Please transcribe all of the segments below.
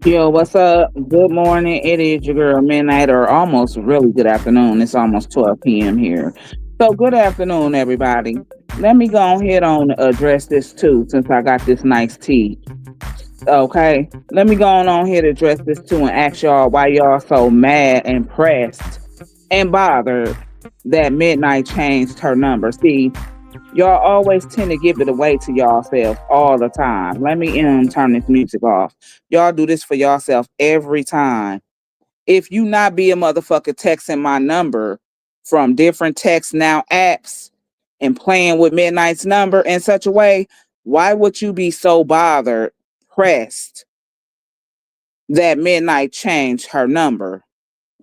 Yo, what's up? Good morning. It is your girl Midnight, or almost really good afternoon. It's almost 12 p.m. here. So, good afternoon, everybody. Let me go ahead on address this too, since I got this nice tea. Okay, let me go on here to address this too and ask y'all why y'all so mad and pressed and bothered that Midnight changed her number. See, y'all always tend to give it away to yourself all the time. Let me turn this music off. Y'all do this for yourself every time. If you not be a motherfucker texting my number from different text now apps and playing with Midnight's number in such a way, why would you be so bothered, pressed that Midnight changed her number?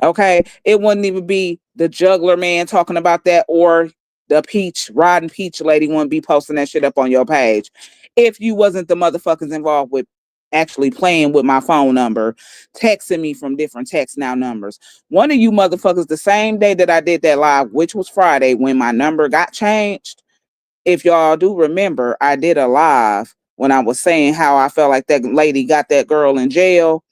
Okay. It wouldn't even be the juggler man talking about that, or the peach, riding peach lady wouldn't be posting that shit up on your page if you wasn't the motherfuckers involved with actually playing with my phone number, texting me from different text now numbers. One of you motherfuckers, the same day that I did that live, which was Friday, when my number got changed. If y'all do remember, I did a live when I was saying how I felt like that lady got that girl in jail.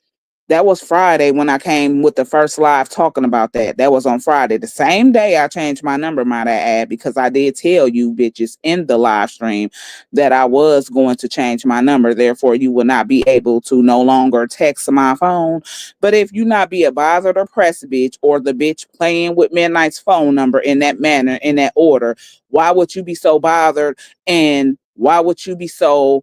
That was Friday when I came with the first live talking about that. That was on Friday. The same day I changed my number, might I add, because I did tell you bitches in the live stream that I was going to change my number. Therefore, you will not be able to no longer text my phone. But if you not be a bothered or pressed bitch, or the bitch playing with Midnight's phone number in that manner, in that order, why would you be so bothered? And why would you be so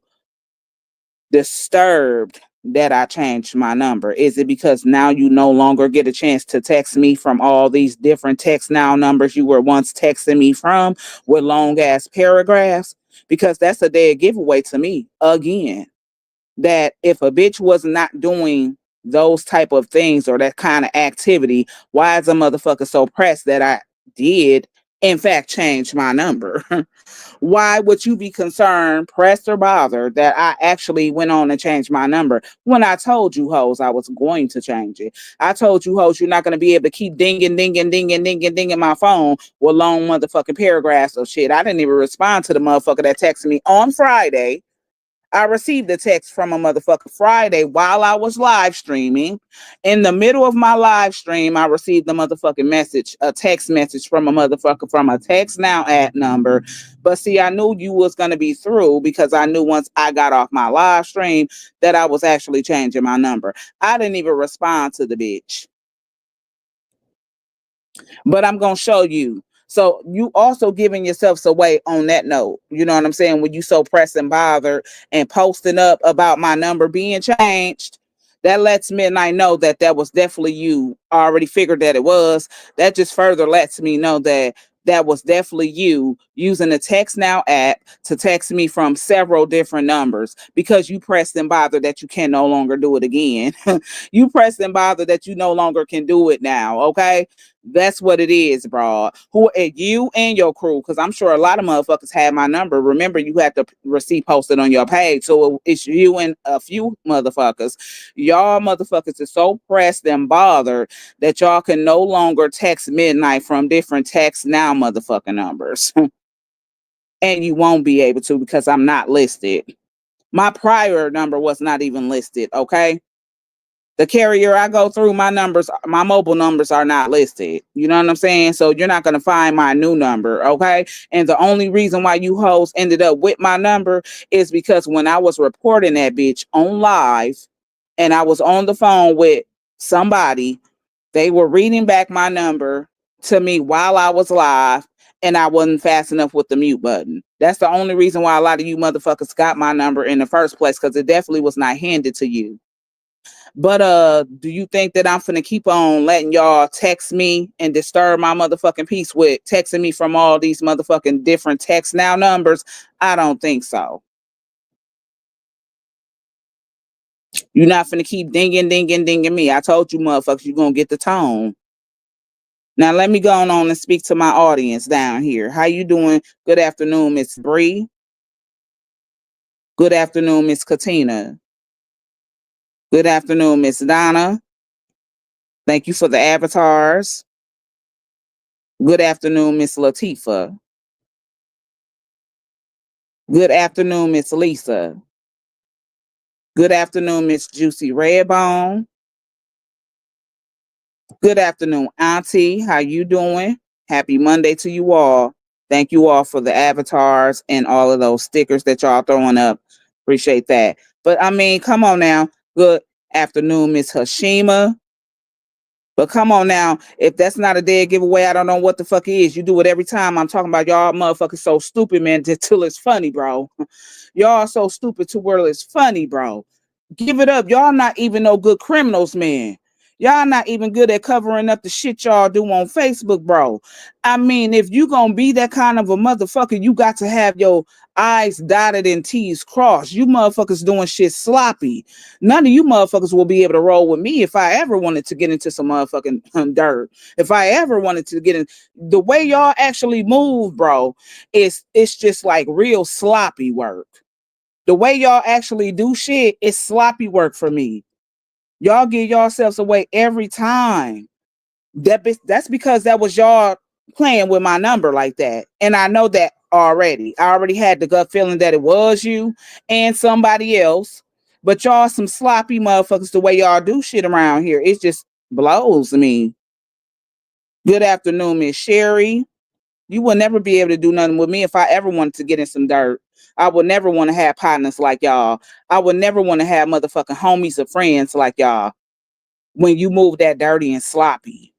disturbed that I changed my number? Is it because now you no longer get a chance to text me from all these different text now numbers you were once texting me from with long ass paragraphs? Because that's a dead giveaway to me again, that if a bitch was not doing those type of things or that kind of activity, why is a motherfucker so pressed that I did in fact change my number? Why would you be concerned, pressed, or bothered that I actually went on and changed my number when I told you hoes I was going to change it? I told you hoes you're not going to be able to keep dinging, dinging, dinging, dinging, dinging my phone with long motherfucking paragraphs of shit. I didn't even respond to the motherfucker that texted me on Friday. I received a text from a motherfucker Friday while I was live streaming. In the middle of my live stream, I received a motherfucking message, a text message from a motherfucker from a text now at number. But see, I knew you was going to be through because I knew once I got off my live stream that I was actually changing my number. I didn't even respond to the bitch. But I'm going to show you. So you also giving yourselves away on that note. You know what I'm saying? When you so pressed and bothered and posting up about my number being changed, that lets Midnight know that that was definitely you. I already figured that it was. That just further lets me know that that was definitely you using the text now app to text me from several different numbers because you pressed and bothered that you can no longer do it again. You pressed and bothered that you no longer can do it now. Okay. That's what it is, bro. Who you and your crew? Because I'm sure a lot of motherfuckers had my number. Remember, you had the receipt posted on your page, so it's you and a few motherfuckers. Y'all motherfuckers is so pressed and bothered that y'all can no longer text midnight from different text now motherfucking numbers, and you won't be able to because I'm not listed. My prior number was not even listed. Okay. The carrier I go through, my numbers, my mobile numbers are not listed. You know what I'm saying? So you're not gonna find my new number, okay? And the only reason why you hoes ended up with my number is because when I was reporting that bitch on live and I was on the phone with somebody, they were reading back my number to me while I was live and I wasn't fast enough with the mute button. That's the only reason why a lot of you motherfuckers got my number in the first place, because it definitely was not handed to you. But do you think that I'm finna keep on letting y'all text me and disturb my motherfucking peace with texting me from all these motherfucking different text now numbers? I don't think so. You're not finna keep dinging me. I told you motherfuckers you gonna get the tone. Now let me go on and speak to my audience down here. How you doing? Good afternoon, Miss Bree. Good afternoon, Miss Katina. Good afternoon, Miss Donna. Thank you for the avatars. Good afternoon, Miss Latifa. Good afternoon, Miss Lisa. Good afternoon, Miss Juicy Redbone. Good afternoon, Auntie. How you doing? Happy Monday to you all. Thank you all for the avatars and all of those stickers that y'all throwing up. Appreciate that. But I mean, come on now. Good afternoon, Miss Hashima. But come on now, if that's not a dead giveaway, I don't know what the fuck it is. You do it every time. I'm talking about y'all motherfuckers so stupid, man, till it's funny, bro. Y'all so stupid to where it's funny, bro. Give it up. Y'all not even no good criminals, man. Y'all not even good at covering up the shit y'all do on Facebook, bro. I mean, if you gonna be that kind of a motherfucker, you got to have your I's dotted and T's crossed. You motherfuckers doing shit sloppy. None of you motherfuckers will be able to roll with me if I ever wanted to get into some motherfucking dirt. If I ever wanted to get in, the way y'all actually move, bro, it's just like real sloppy work. The way y'all actually do shit is sloppy work for me. Y'all give yourselves away every time. That's because that was y'all playing with my number like that. And I know that already. I already had the gut feeling that it was you and somebody else. But y'all some sloppy motherfuckers the way y'all do shit around here. It just blows me. Good afternoon, Miss Sherry. You will never be able to do nothing with me if I ever wanted to get in some dirt. I would never want to have partners like y'all. I would never want to have motherfucking homies or friends like y'all when you move that dirty and sloppy.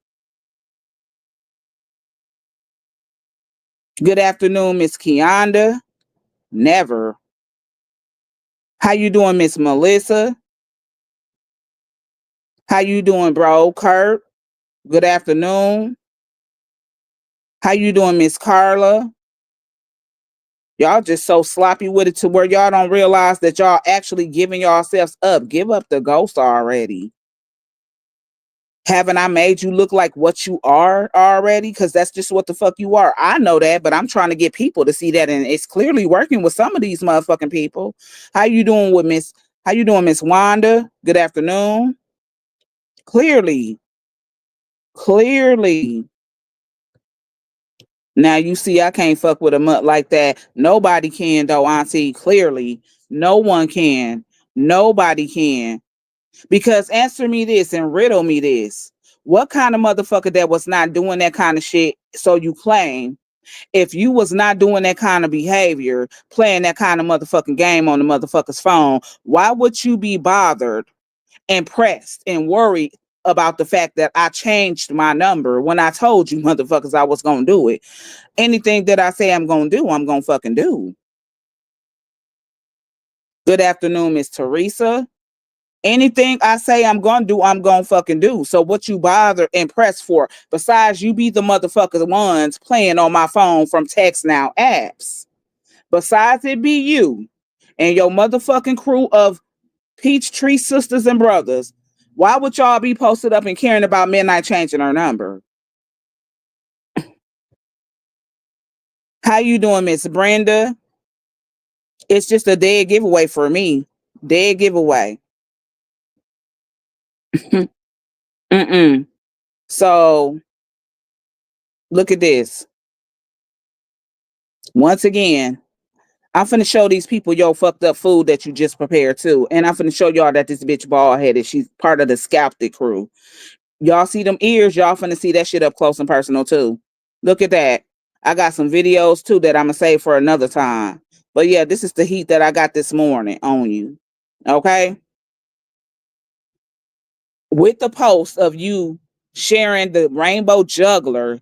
Good afternoon, Miss Keonda. Never. How you doing, Miss Melissa? How you doing, bro? Kurt. Good afternoon. How you doing, Miss Carla? Y'all just so sloppy with it to where y'all don't realize that y'all actually giving yourselves up. Give up the ghost already. Haven't I made you look like what you are already? Because that's just what the fuck you are. I know that, but I'm trying to get people to see that, and it's clearly working with some of these motherfucking people. How you doing with Miss? How you doing, Miss Wanda? Good afternoon. Clearly, clearly. Now you see, I can't fuck with a mutt like that. Nobody can though, Auntie. Clearly, no one can. Nobody can. Because answer me this and riddle me this. What kind of motherfucker that was not doing that kind of shit, so you claim, if you was not doing that kind of behavior, playing that kind of motherfucking game on the motherfucker's phone, why would you be bothered and pressed and worried about the fact that I changed my number when I told you motherfuckers I was gonna do it? Anything that I say I'm gonna do, I'm gonna fucking do. Good afternoon, Miss Teresa. Anything I say I'm gonna do, I'm gonna fucking do. So what you bother and press for? Besides, you be the motherfucker ones playing on my phone from text now apps. Besides it be you and your motherfucking crew of Peachtree sisters and brothers, why would y'all be posted up and caring about Midnight changing her number? How you doing, Miss Brenda? It's just a dead giveaway for me. Dead giveaway. Mm-mm. So look at this. Once again, I'm finna show these people your fucked up food that you just prepared too. And I'm finna show y'all that this bitch bald headed. She's part of the scalped crew. Y'all see them ears? Y'all finna see that shit up close and personal too. Look at that. I got some videos too that I'm gonna save for another time. But yeah, this is the heat that I got this morning on you. Okay? With the post of you sharing the rainbow juggler.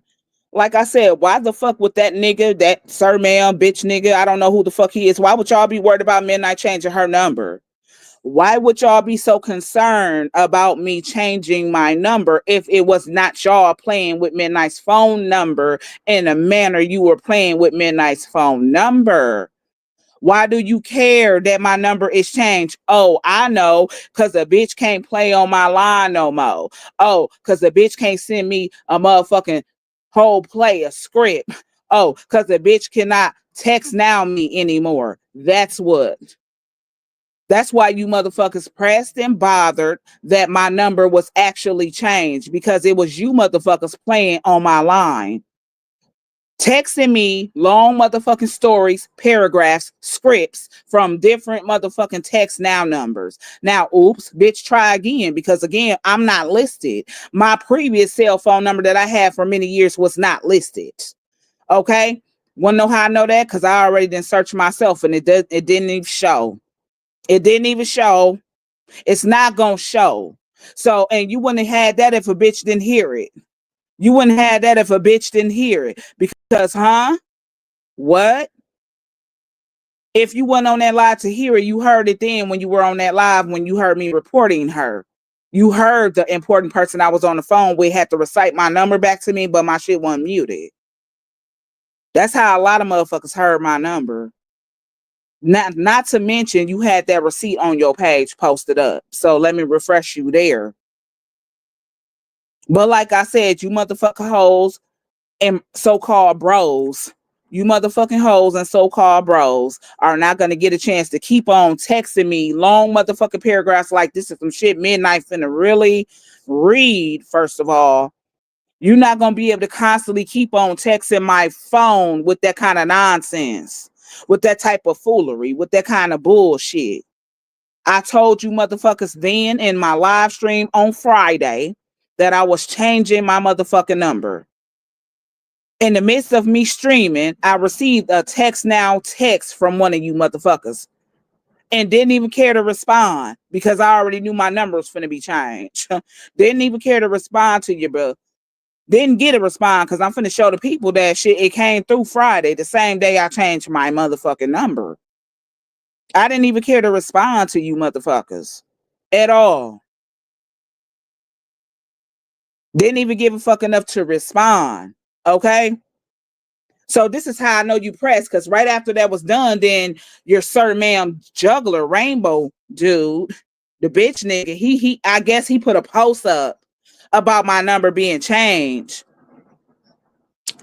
Like I said, why the fuck would that nigga, that sir ma'am, bitch nigga, I don't know who the fuck he is. Why would y'all be worried about Midnight changing her number? Why would y'all be so concerned about me changing my number if it was not y'all playing with Midnight's phone number in a manner you were playing with Midnight's phone number? Why do you care that my number is changed? Oh, I know, because the bitch can't play on my line no more. Oh, because the bitch can't send me a motherfucking whole play, a script. Oh, because the bitch cannot text now me anymore. That's what. That's why you motherfuckers pressed and bothered that my number was actually changed because it was you motherfuckers playing on my line. Texting me long motherfucking stories, paragraphs, scripts from different motherfucking text now numbers. Now, oops, bitch, try again because again, I'm not listed. My previous cell phone number that I had for many years was not listed. Okay? Wanna know how I know that? Because I already did search myself and it didn't even show. It didn't even show. It's not gonna show. So, and you wouldn't have had that if a bitch didn't hear it. You wouldn't have that if a bitch didn't hear it. Because, huh? What? If you went on that live to hear it, you heard it then when you were on that live when you heard me reporting her. You heard the important person I was on the phone with had to recite my number back to me, but my shit wasn't muted. That's how a lot of motherfuckers heard my number. Not to mention you had that receipt on your page posted up. So let me refresh you there. But like I said, you motherfucker hoes and so-called bros, you motherfucking hoes and so-called bros are not gonna get a chance to keep on texting me long motherfucking paragraphs like this is some shit Midnight finna really read. First of all, you're not gonna be able to constantly keep on texting my phone with that kind of nonsense, with that type of foolery, with that kind of bullshit. I told you motherfuckers then in my live stream on Friday that I was changing my motherfucking number. In the midst of me streaming, I received a text from one of you motherfuckers and didn't even care to respond because I already knew my number was finna be changed. Didn't even care to respond to you, bro. Didn't get a response because I'm finna show the people that shit. It came through Friday, the same day I changed my motherfucking number. I didn't even care to respond to you motherfuckers at all. Didn't even give a fuck enough to respond. Okay. So this is how I know you pressed, because right after that was done, then your sir ma'am juggler rainbow dude, the bitch nigga, he I guess he put a post up about my number being changed.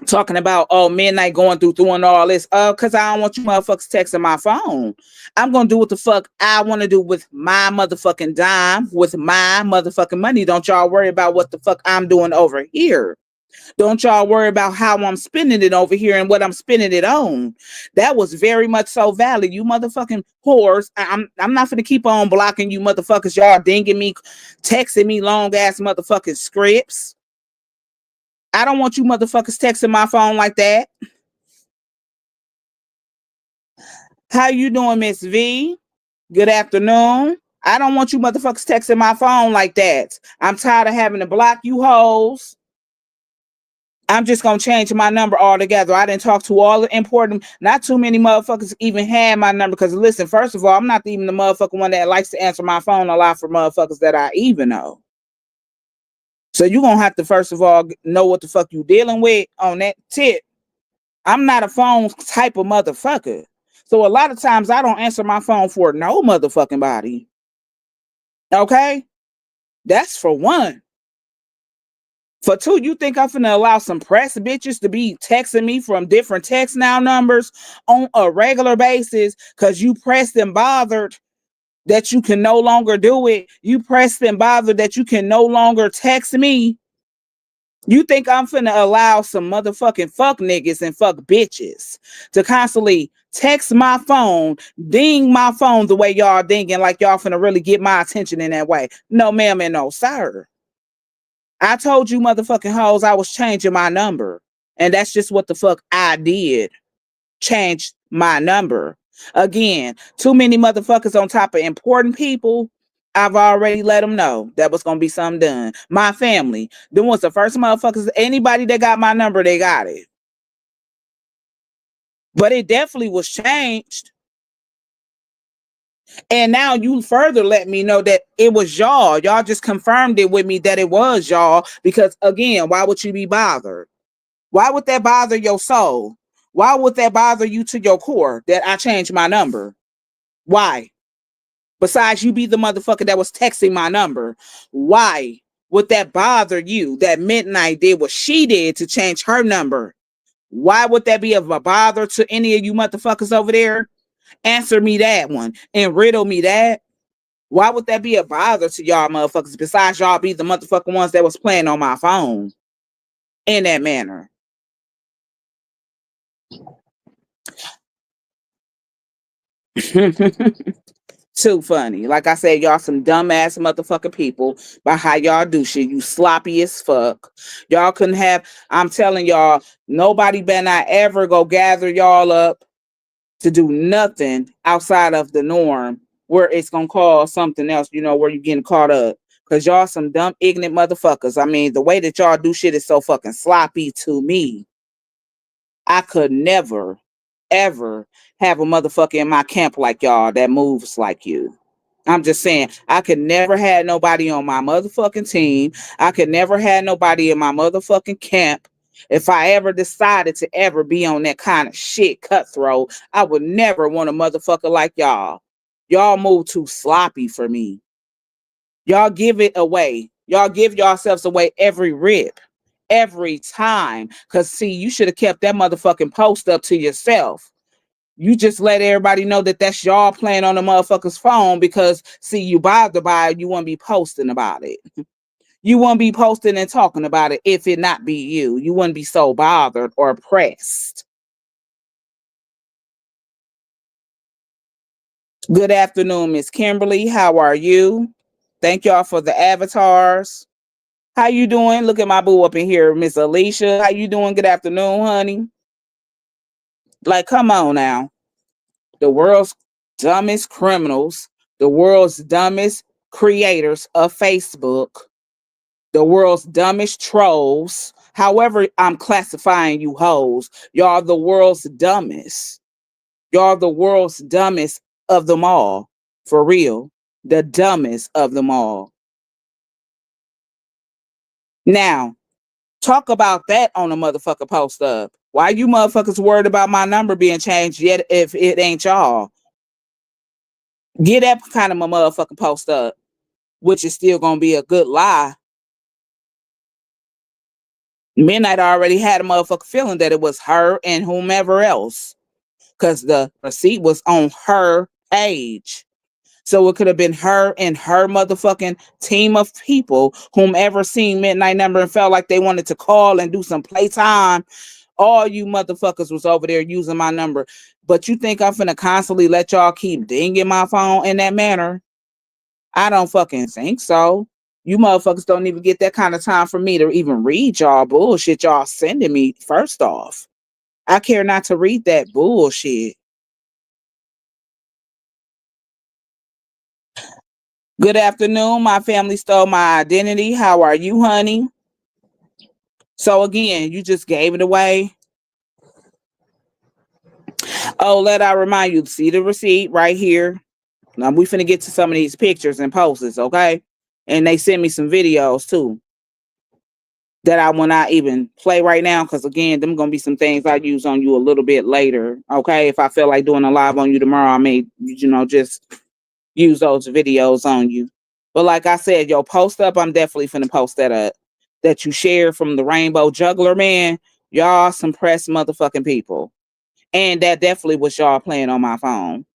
Talking about Midnight going through doing all this. Cause I don't want you motherfuckers texting my phone. I'm gonna do what the fuck I want to do with my motherfucking dime, with my motherfucking money. Don't y'all worry about what the fuck I'm doing over here. Don't y'all worry about how I'm spending it over here and what I'm spending it on. That was very much so valid. You motherfucking whores. I'm not gonna keep on blocking you motherfuckers. Y'all dinging me, texting me long ass motherfucking scripts. I don't want you motherfuckers texting my phone like that. How you doing, Miss V? Good afternoon. I don't want you motherfuckers texting my phone like that. I'm tired of having to block you hoes. I'm just gonna change my number altogether. I didn't talk to all the important, not too many motherfuckers even had my number. Because listen, first of all, I'm not even the motherfucking one that likes to answer my phone a lot for motherfuckers that I even know. So you gonna have to first of all know what the fuck you dealing with on that tip. I'm not a phone type of motherfucker. So a lot of times I don't answer my phone for no motherfucking body. Okay? That's for one. For two, you think I'm finna allow some press bitches to be texting me from different text now numbers on a regular basis because you pressed and bothered that you can no longer do it? You pressed and bothered that you can no longer text me? You think I'm finna allow some motherfucking fuck niggas and fuck bitches to constantly text my phone, ding my phone the way y'all dinging, like y'all finna really get my attention in that way? No, ma'am, and no, sir. I told you motherfucking hoes I was changing my number. And that's just what the fuck I did. Change my number. Again, too many motherfuckers on top of important people. I've already let them know that was gonna be something done. My family, them was the first motherfuckers. Anybody that got my number, they got it. But it definitely was changed. And now you further let me know that it was y'all. Y'all just confirmed it with me that it was y'all. Because again, why would you be bothered? Why would that bother your soul? Why would that bother you to your core that I changed my number? Why? Besides you be the motherfucker that was texting my number. Why would that bother you that Midnight did what she did to change her number? Why would that be of a bother to any of you motherfuckers over there? Answer me that one and riddle me that. Why would that be a bother to y'all motherfuckers besides y'all be the motherfucking ones that was playing on my phone in that manner? Too funny. Like I said, y'all some dumbass motherfucking people by how y'all do shit. You sloppy as fuck. Y'all couldn't have, I'm telling y'all, nobody better not ever go gather y'all up to do nothing outside of the norm where it's gonna cause something else, where you getting caught up. Cause y'all some dumb, ignorant motherfuckers. I mean, the way that y'all do shit is so fucking sloppy to me. I could never, ever have a motherfucker in my camp like y'all that moves like you. I'm just saying, I could never have nobody on my motherfucking team. I could never have nobody in my motherfucking camp. If I ever decided to ever be on that kind of shit cutthroat, I would never want a motherfucker like y'all. Y'all move too sloppy for me. Y'all give it away. Y'all give yourselves away every rip, every time. Cause see, you should have kept that motherfucking post up to yourself. You just let everybody know that that's y'all playing on the motherfucker's phone because see, you bothered by it, you won't be posting about it. You won't be posting and talking about it if it not be you. You wouldn't be so bothered or pressed. Good afternoon, Miss Kimberly. How are you? Thank y'all for the avatars. How you doing? Look at my boo up in here, Miss Alicia. How you doing? Good afternoon, honey. Like, come on now. The world's dumbest criminals, the world's dumbest creators of Facebook, the world's dumbest trolls. However, I'm classifying you hoes. Y'all the world's dumbest. Y'all the world's dumbest of them all. For real. The dumbest of them all. Now, talk about that on a motherfucker post up. Why you motherfuckers worried about my number being changed yet if it ain't y'all? Get that kind of a motherfucking post up, which is still gonna be a good lie. Midnight already had a motherfucker feeling that it was her and whomever else, because the receipt was on her page. So it could have been her and her motherfucking team of people, whomever seen Midnight number and felt like they wanted to call and do some playtime. All you motherfuckers was over there using my number. But you think I'm finna constantly let y'all keep dinging my phone in that manner? I don't fucking think so. You motherfuckers don't even get that kind of time for me to even read y'all bullshit y'all sending me, first off. I care not to read that bullshit. Good afternoon. My family stole my identity. How are you, honey? So again, you just gave it away. Oh, let I remind you, see the receipt right here. Now we finna get to some of these pictures and posts, okay? And they sent me some videos too that I will not even play right now, because again, them gonna be some things I use on you a little bit later, okay? If I feel like doing a live on you tomorrow, I may, just use those videos on you. But like I said, yo, post up, I'm definitely finna post that up. that you shared from the Rainbow Juggler Man, y'all some press motherfucking people. And that definitely was y'all playing on my phone.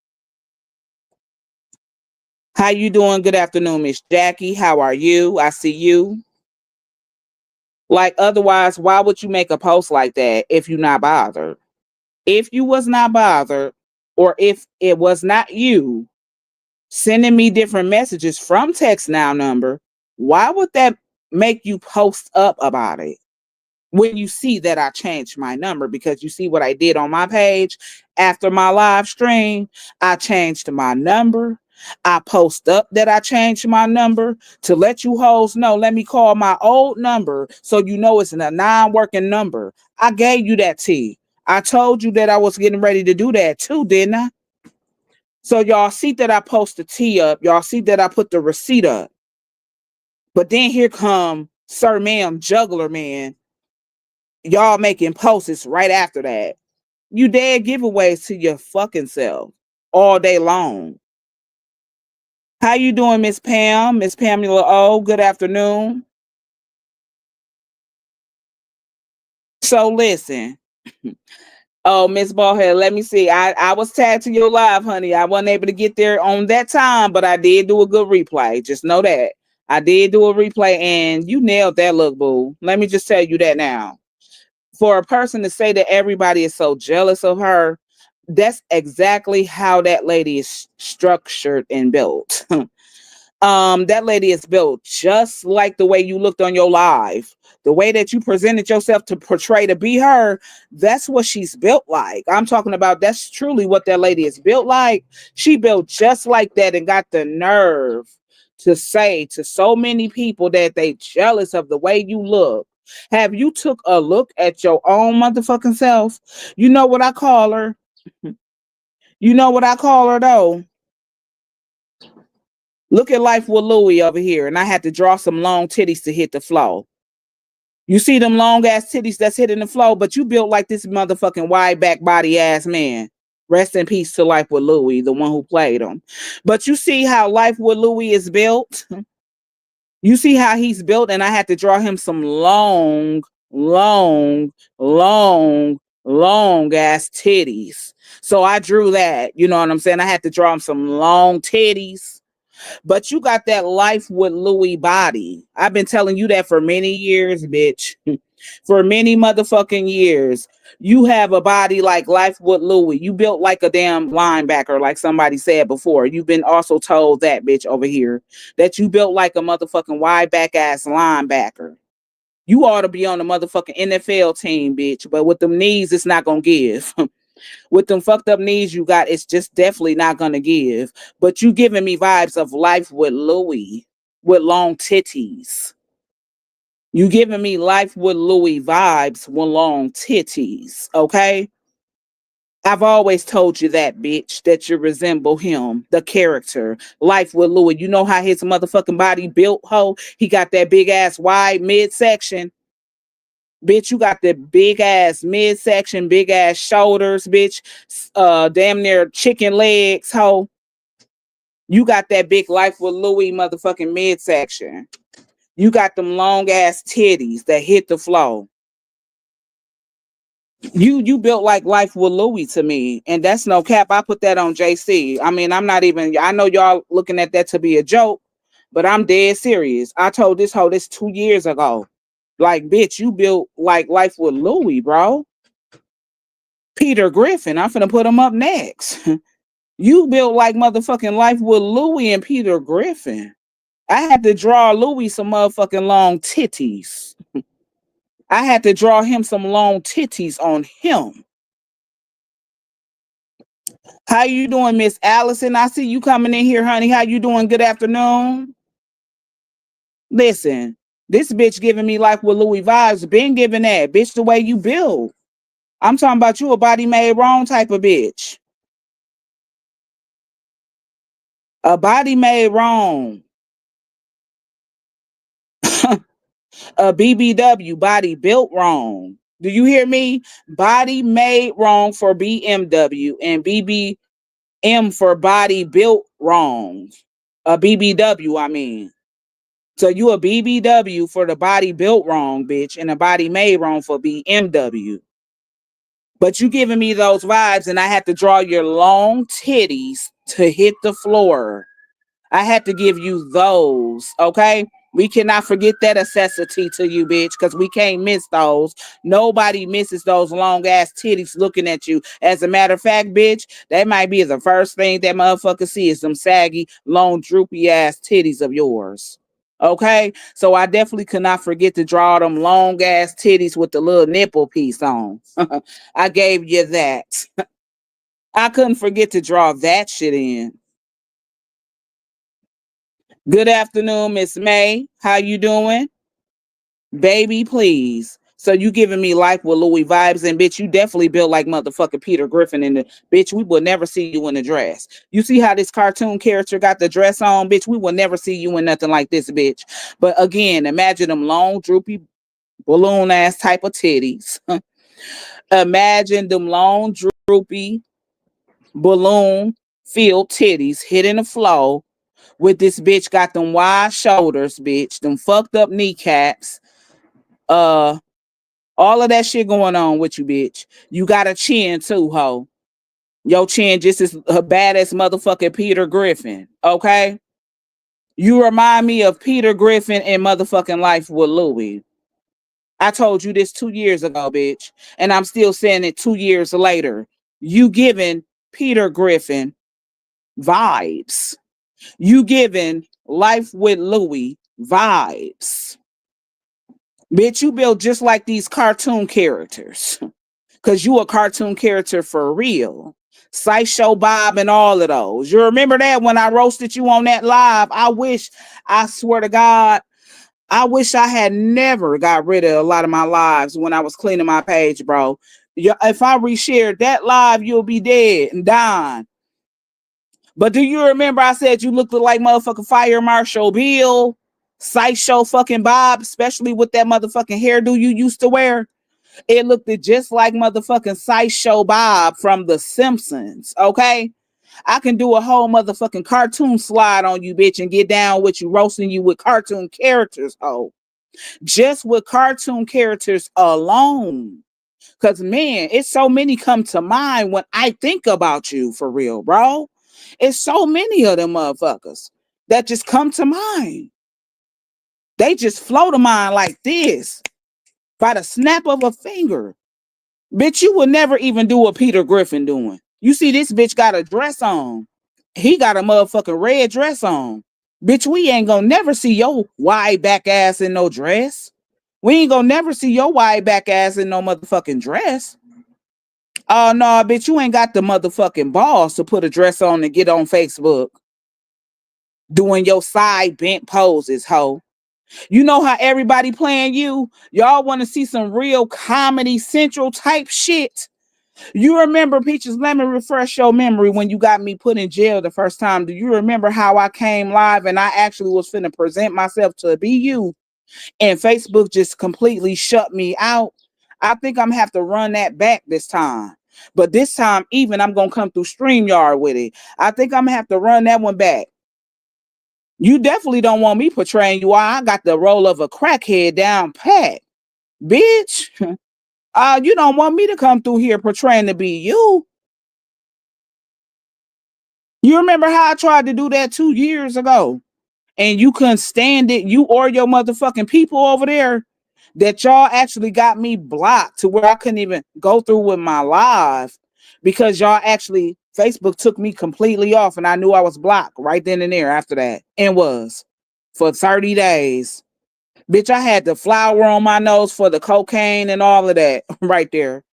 How you doing? Good afternoon, Miss Jackie. How are you? I see you. Like otherwise, why would you make a post like that if you're not bothered? If you was not bothered, or if it was not you sending me different messages from text now number, why would that make you post up about it? When you see that I changed my number, because you see what I did on my page after my live stream, I changed my number. I post up that I changed my number to let you hoes know. Let me call my old number so you know it's a non-working number. I gave you that tea. I told you that I was getting ready to do that too, didn't I? So y'all see that I post the tea up. Y'all see that I put the receipt up. But then here come Sir Ma'am Juggler Man, y'all making posts right after that. You dead giveaways to your fucking self all day long. How you doing, Miss Pam? Miss Pamela O, good afternoon. So listen. Oh, Miss Ballhead, let me see. I was tagged to your live, honey. I wasn't able to get there on that time, but I did do a good replay. Just know that. I did do a replay and you nailed that look, boo. Let me just tell you that now. For a person to say that everybody is so jealous of her, that's exactly how that lady is structured and built. That lady is built just like the way you looked on your live, the way that you presented yourself to portray to be her. That's what she's built like. I'm talking about that's truly what that lady is built like. She built just like that and got the nerve to say to so many people that they jealous of the way you look. Have you took a look at your own motherfucking self? You know what I call her? You know what I call her though? Look at Life with Louie over here, and I had to draw some long titties to hit the flow. You see them long ass titties that's hitting the flow, but you built like this motherfucking wide back body ass man. Rest in peace to Life with Louie, the one who played him. But you see how Life with Louie is built? You see how he's built, and I had to draw him some long, long ass titties. So I drew that. You know what I'm saying? I had to draw him some long titties. But you got that Life with Louie body. I've been telling you that for many years, bitch. For many motherfucking years. You have a body like Life with Louie. You built like a damn linebacker, like somebody said before. You've been also told that, bitch, over here, that you built like a motherfucking wide back ass linebacker. You ought to be on the motherfucking NFL team, bitch. But with them knees, it's not gonna give. With them fucked up knees you got, it's just definitely not gonna give. But you giving me vibes of Life with Louie with long titties. You giving me Life with Louie vibes with long titties, okay? I've always told you that, bitch, that you resemble him, the character. Life with Louie. You know how his motherfucking body built, ho? He got that big ass wide midsection. Bitch, you got the big ass midsection, big ass shoulders, bitch. Damn near chicken legs, ho. You got that big Life with Louie motherfucking midsection. You got them long ass titties that hit the floor. You built like Life with Louie to me, and that's no cap. I put that on JC. I mean, I'm not even. I know y'all looking at that to be a joke, but I'm dead serious. I told this hoe this 2 years ago. Like, bitch, you built like Life with Louie, bro. Peter Griffin. I'm finna put him up next. You built like motherfucking Life with Louie and Peter Griffin. I had to draw Louie some motherfucking long titties. I had to draw him some long titties on him. How you doing, Miss Allison? I see you coming in here, honey. How you doing? Good afternoon. Listen, this bitch giving me Life with Louie vibes. Been giving that. Bitch, the way you build. I'm talking about you a body made wrong type of bitch. A body made wrong. A BBW, body built wrong. Do you hear me? Body made wrong for BMW and BBM for body built wrong. A BBW, I mean. So you a BBW for the body built wrong, bitch, and the body made wrong for BMW. But you giving me those vibes, and I had to draw your long titties to hit the floor. I had to give you those, okay? We cannot forget that necessity to you, bitch, because we can't miss those. Nobody misses those long ass titties looking at you. As a matter of fact, bitch, that might be the first thing that motherfucker see is them saggy, long, droopy ass titties of yours. Okay? So I definitely could not forget to draw them long ass titties with the little nipple piece on. I gave you that. I couldn't forget to draw that shit in. Good afternoon, Miss May. How you doing? Baby, please. So you giving me life with Louis vibes, and bitch, you definitely built like motherfucking Peter Griffin in the bitch. We will never see you in a dress. You see how this cartoon character got the dress on, bitch? We will never see you in nothing like this, bitch. But again, imagine them long, droopy, balloon ass type of titties. Imagine them long, droopy, balloon filled titties hitting the floor with this bitch got them wide shoulders, bitch, them fucked up kneecaps, uh, all of that shit going on with you, bitch. You got a chin too, ho. Your chin just as bad as motherfucking Peter Griffin, okay? You remind me of Peter Griffin in motherfucking Life with Louis. I told you this 2 years ago, bitch, and I'm still saying it 2 years later. You giving Peter Griffin vibes. You giving Life with Louis vibes. Bitch, you built just like these cartoon characters. Cause you a cartoon character for real. Sideshow Bob and all of those. You remember that when I roasted you on that live? I swear to God, I wish I had never got rid of a lot of my lives when I was cleaning my page, bro. If I reshared that live, you'll be dead and dying. But do you remember I said you looked like motherfucking Fire Marshal Bill, Sideshow fucking Bob, especially with that motherfucking hairdo you used to wear? It looked just like motherfucking Sideshow Bob from The Simpsons, okay? I can do a whole motherfucking cartoon slide on you, bitch, and get down with you, roasting you with cartoon characters, oh. Just with cartoon characters alone. Because, man, it's so many come to mind when I think about you, for real, bro. It's so many of them motherfuckers that just come to mind. They just flow to mind like this by the snap of a finger. Bitch, you would never even do what Peter Griffin doing. You see, this bitch got a dress on. He got a motherfucking red dress on. Bitch, we ain't gonna never see your wide back ass in no dress. We ain't gonna never see your wide back ass in no motherfucking dress. Oh no, bitch, you ain't got the motherfucking balls to put a dress on and get on Facebook doing your side bent poses, ho. You know how everybody playing you? Y'all want to see some real Comedy Central type shit? You remember, Peaches, let me refresh your memory when you got me put in jail the first time. Do you remember how I came live and I actually was finna present myself to be you and Facebook just completely shut me out? I think I'm gonna have to run that back this time. But this time, even I'm gonna come through StreamYard with it. I think I'm gonna have to run that one back. You definitely don't want me portraying you. I got the role of a crackhead down pat. Bitch. You don't want me to come through here portraying to be you. You remember how I tried to do that 2 years ago? And you couldn't stand it. You or your motherfucking people over there that y'all actually got me blocked to where I couldn't even go through with my live because y'all actually, Facebook took me completely off and I knew I was blocked right then and there after that. And was for 30 days. Bitch, I had the flour on my nose for the cocaine and all of that right there.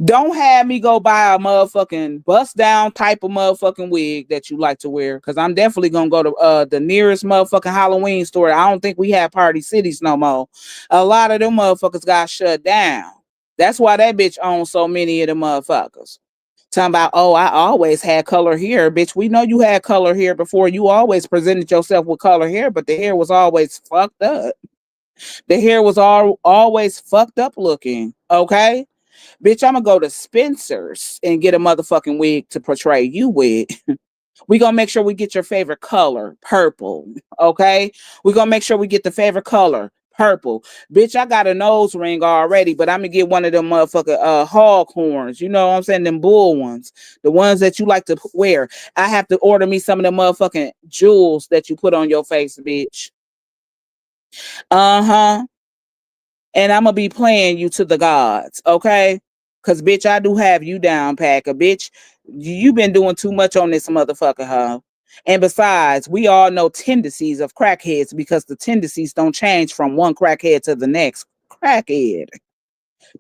Don't have me go buy a motherfucking bust down type of motherfucking wig that you like to wear. Cause I'm definitely gonna go to the nearest motherfucking Halloween store. I don't think we have Party Cities no more. A lot of them motherfuckers got shut down. That's why that bitch owns so many of them motherfuckers. Talking about, oh, I always had color hair. Bitch, we know you had color hair before. You always presented yourself with color hair, but the hair was always fucked up. The hair was always fucked up looking. Okay? Bitch, I'm gonna go to Spencer's and get a motherfucking wig to portray you with. We gonna make sure we get your favorite color, purple. Okay, we gonna make sure we get the favorite color, purple. Bitch, I got a nose ring already, but I'm gonna get one of them motherfucking hog horns. You know what I'm saying? Them bull ones, the ones that you like to wear. I have to order me some of the motherfucking jewels that you put on your face, bitch. Uh-huh. And I'm gonna be playing you to the gods, okay? Cause bitch, I do have you down, Packer. Bitch, you been doing too much on this motherfucker, huh? And besides, we all know tendencies of crackheads because the tendencies don't change from one crackhead to the next crackhead.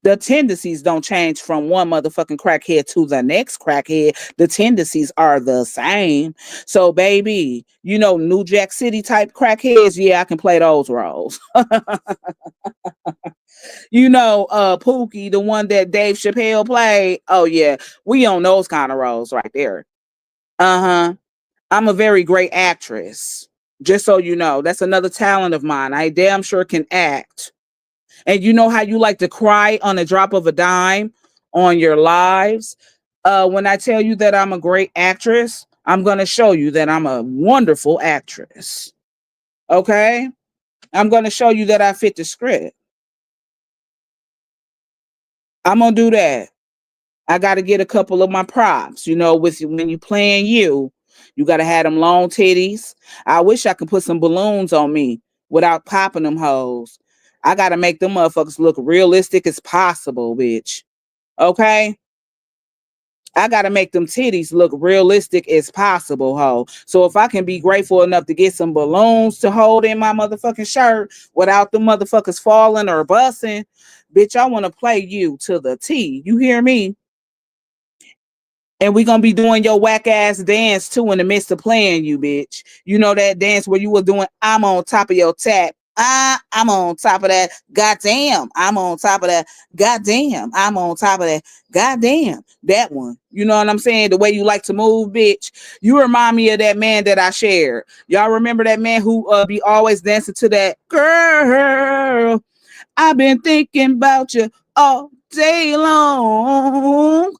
The tendencies don't change from one motherfucking crackhead to the next crackhead. The tendencies are the same. So, baby, you know, New Jack City type crackheads, yeah, I can play those roles. You know, Pookie, the one that Dave Chappelle played. Oh yeah, we on those kind of roles right there. Uh-huh. I'm a very great actress. Just so you know, that's another talent of mine. I damn sure can act. And you know how you like to cry on a drop of a dime on your lives? When I tell you that I'm a great actress, I'm gonna show you that I'm a wonderful actress. Okay? I'm gonna show you that I fit the script. I'm gonna do that. I got to get a couple of my props. You know, with when you playing you got to have them long titties. I wish I could put some balloons on me without popping them hoes. I got to make them motherfuckers look realistic as possible, bitch. Okay? I got to make them titties look realistic as possible, ho. So if I can be grateful enough to get some balloons to hold in my motherfucking shirt without the motherfuckers falling or busting, bitch, I want to play you to the T. You hear me? And we gonna be doing your whack ass dance too in the midst of playing you, bitch. You know that dance where you were doing I'm on top of your tap. I'm on top of that. Goddamn. I'm on top of that. Goddamn. I'm on top of that. Goddamn. That one. You know what I'm saying? The way you like to move, bitch. You remind me of that man that I shared. Y'all remember that man who be always dancing to that girl? I've been thinking about you all day long.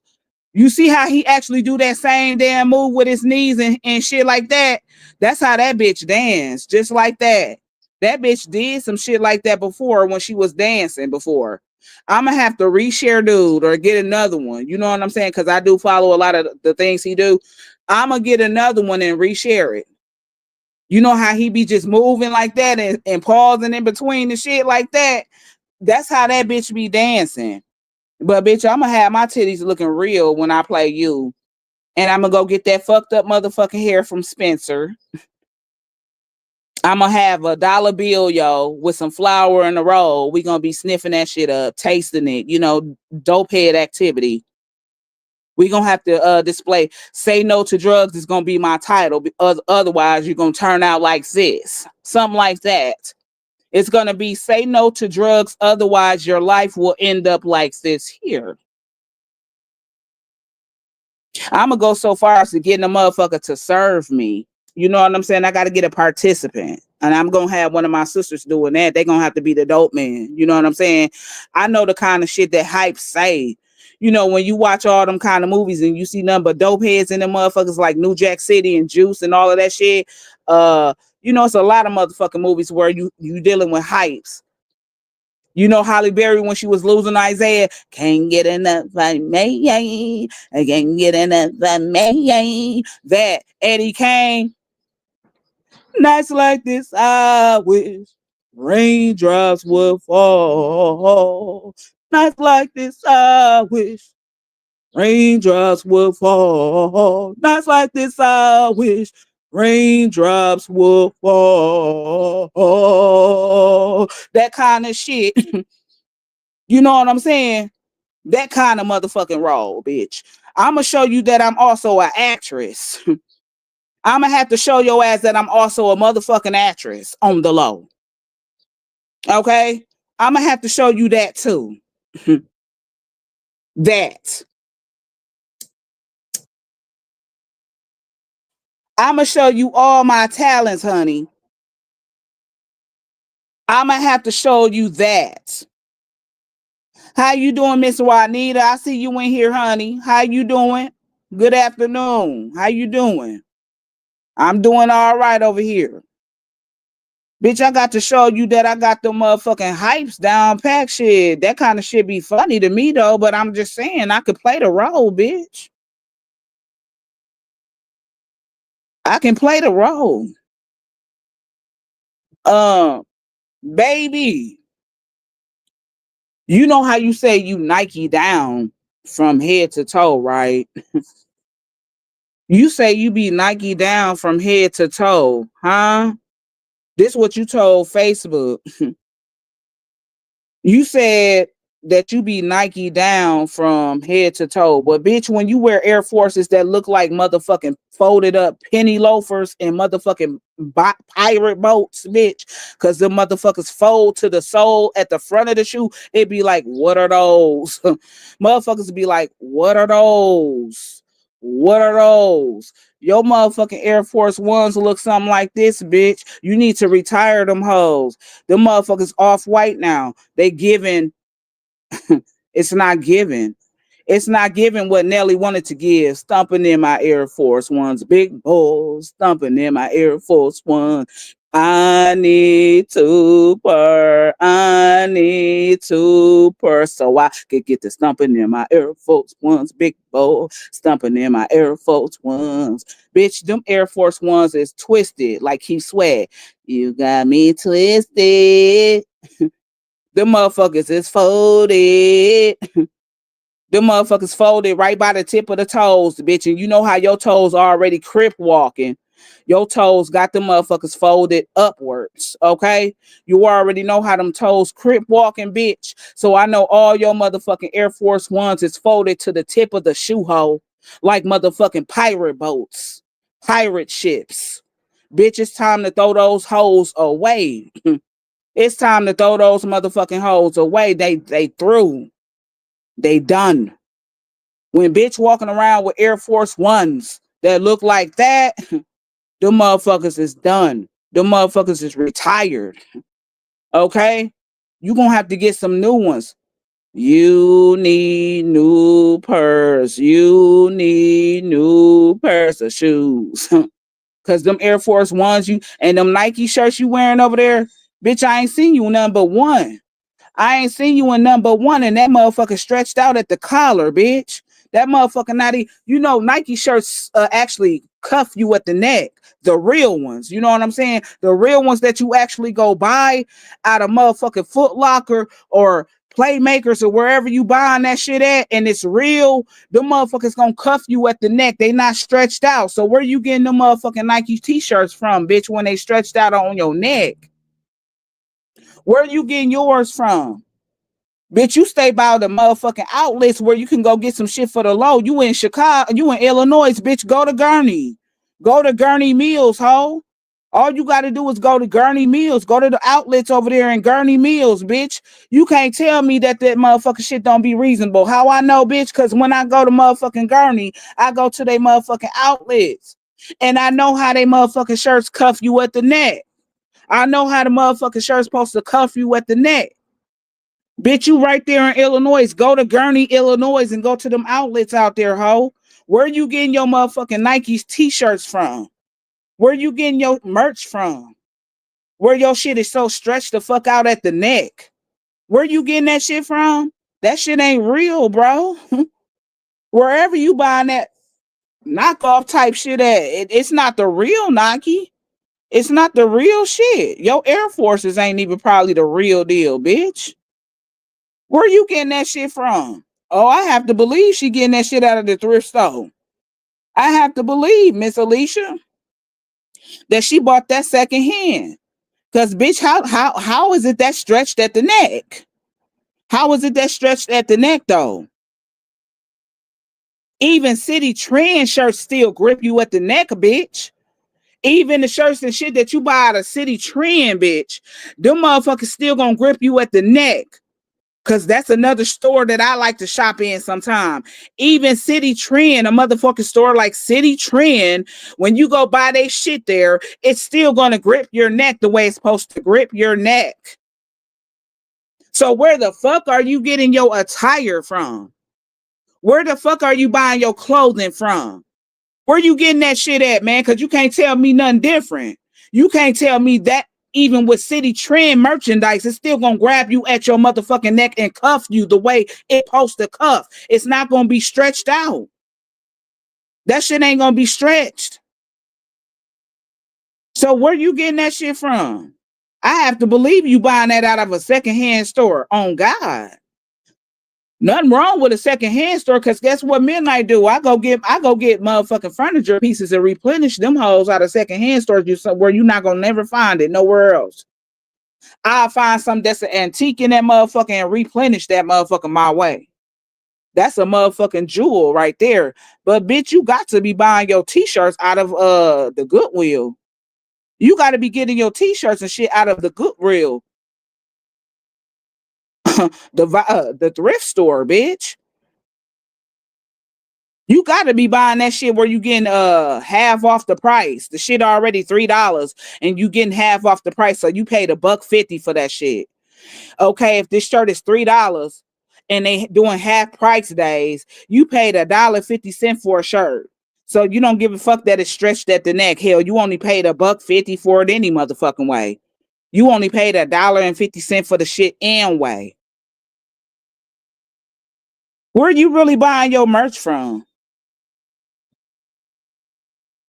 You see how he actually do that same damn move with his knees and shit like that? That's how that bitch danced, just like that. That bitch did some shit like that before when she was dancing before. I'ma have to reshare dude or get another one. You know what I'm saying? Because I do follow a lot of the things he do. I'ma get another one and reshare it. You know how he be just moving like that and pausing in between the shit like that? That's how that bitch be dancing. But bitch, I'm gonna have my titties looking real when I play you. And I'm gonna go get that fucked up motherfucking hair from Spencer. I'm gonna have a dollar bill, yo, with some flour in a roll. We gonna be sniffing that shit up, tasting it, you know, dope head activity. We gonna have to display "Say No to Drugs" is gonna be my title. Otherwise, you're gonna turn out like this, something like that. It's gonna be "Say No to Drugs," otherwise your life will end up like this here. I'm gonna go so far as to getting a motherfucker to serve me. You know what I'm saying? I got to get a participant, and I'm gonna have one of my sisters doing that. They gonna have to be the dope man. You know what I'm saying? I know the kind of shit that hype say. You know, when you watch all them kind of movies and you see nothing but dope heads in them motherfuckers like New Jack City and Juice and all of that shit. You know, it's a lot of motherfucking movies where you dealing with hypes. You know Holly Berry when she was losing Isaiah, can't get enough of me. I can't get enough of me. That Eddie Kane, nights like this, I wish raindrops would fall. Nights like this, I wish raindrops would fall. Nights like this, I wish raindrops would fall. That kind of shit. You know what I'm saying? That kind of motherfucking role, bitch. I'm gonna show you that I'm also an actress. I'm gonna have to show your ass that I'm also a motherfucking actress on the low. Okay? I'm gonna have to show you that too. That. I'm gonna show you all my talents, honey. I'm gonna have to show you that. How you doing, Miss Juanita? I see you in here, honey. How you doing? Good afternoon. How you doing? I'm doing all right over here. Bitch, I got to show you that I got the motherfucking hypes down pack shit. That kind of shit be funny to me though, but I'm just saying I could play the role, bitch. I can play the role. Um, baby, you know how you say you Nike down from head to toe, right? You say you be Nike down from head to toe, huh? This what you told Facebook. You said that you be Nike down from head to toe, but bitch, when you wear Air Forces that look like motherfucking folded up penny loafers and motherfucking pirate boats, bitch, because the motherfuckers fold to the sole at the front of the shoe, it be like, what are those? Motherfuckers be like, what are those? What are those? Your motherfucking Air Force Ones look something like this, bitch. You need to retire them hoes. Them motherfuckers off white now. They giving, it's not giving. It's not giving what Nelly wanted to give. Stomping in my Air Force Ones. Big balls. Stomping in my Air Force Ones. I need to purr. I need to purr. So I could get the stomping in my Air Force Ones. Big ball. Stomping in my Air Force Ones. Bitch, them Air Force Ones is twisted like he Swag. You got me twisted. The motherfuckers is folded. The motherfuckers folded right by the tip of the toes, bitch. And you know how your toes already crip walking. Your toes got the motherfuckers folded upwards, okay? You already know how them toes crip walking, bitch. So I know all your motherfucking Air Force Ones is folded to the tip of the shoe hole like motherfucking pirate boats, pirate ships. Bitch, it's time to throw those hoes away. It's time to throw those motherfucking hoes away. They through. They done. When bitch walking around with Air Force Ones that look like that, the motherfuckers is done. The motherfuckers is retired. Okay? You gonna have to get some new ones. You need new purse. You need new pairs of shoes. Cause them Air Force Ones you and them Nike shirts you wearing over there, bitch, I ain't seen you none but one. I ain't seen you in number one, and that motherfucker stretched out at the collar, bitch. That motherfucker not even, you know, Nike shirts actually cuff you at the neck. The real ones, you know what I'm saying? The real ones that you actually go buy out of motherfucking Foot Locker or Playmakers or wherever you buying that shit at, and it's real. The motherfuckers gonna cuff you at the neck. They not stretched out. So where you getting the motherfucking Nike t-shirts from, bitch? When they stretched out on your neck, where you getting yours from? Bitch, you stay by the motherfucking outlets where you can go get some shit for the low. You in Chicago, you in Illinois, bitch. Go to Gurney. Go to Gurney Mills, ho. All you got to do is go to Gurney Mills. Go to the outlets over there in Gurney Mills, bitch. You can't tell me that motherfucking shit don't be reasonable. How I know, bitch? Because when I go to motherfucking Gurney, I go to they motherfucking outlets. And I know how they motherfucking shirts cuff you at the neck. I know how the motherfucking shirt's supposed to cuff you at the neck. Bitch, you right there in Illinois. Go to Gurney, Illinois, and go to them outlets out there, ho. Where you getting your motherfucking Nike's t-shirts from? Where you getting your merch from? Where your shit is so stretched the fuck out at the neck? Where you getting that shit from? That shit ain't real, bro. Wherever you buying that knockoff type shit at, it's not the real Nike. It's not the real shit. Your Air Forces ain't even probably the real deal, bitch. Where you getting that shit from? Oh, I have to believe she getting that shit out of the thrift store. I have to believe, Miss Alicia, that she bought that second hand. Cause bitch, how is it that stretched at the neck? How is it that stretched at the neck though? Even City Trend shirts still grip you at the neck, bitch. Even the shirts and shit that you buy out of City Trend, bitch, them motherfuckers still gonna grip you at the neck. Cause that's another store that I like to shop in sometime. Even City Trend, a motherfucking store like City Trend, when you go buy they shit there, it's still gonna grip your neck the way it's supposed to grip your neck. So where the fuck are you getting your attire from? Where the fuck are you buying your clothing from? Where you getting that shit at, man? Because you can't tell me nothing different. You can't tell me that even with City Trend merchandise, it's still gonna grab you at your motherfucking neck and cuff you the way it supposed to cuff. It's not gonna be stretched out. That shit ain't gonna be stretched. So where you getting that shit from? I have to believe you buying that out of a secondhand store. On God. Nothing wrong with a secondhand store, because guess what Midnight do? I go get motherfucking furniture pieces and replenish them hoes out of secondhand stores where you're not gonna never find it nowhere else. I'll find something that's an antique in that motherfucker and replenish that motherfucker my way. That's a motherfucking jewel right there. But bitch, you got to be buying your t-shirts out of the Goodwill. You got to be getting your t-shirts and shit out of the Goodwill. The thrift store, bitch. You got to be buying that shit where you getting half off the price. The shit already $3 and you getting half off the price, so you paid $1.50 for that shit. Okay, if this shirt is $3 and they doing half price days, you paid $1.50 for a shirt. So you don't give a fuck that it's stretched at the neck. Hell, you only paid $1.50 for it any motherfucking way. You only paid $1.50 for the shit anyway. Where you really buying your merch from?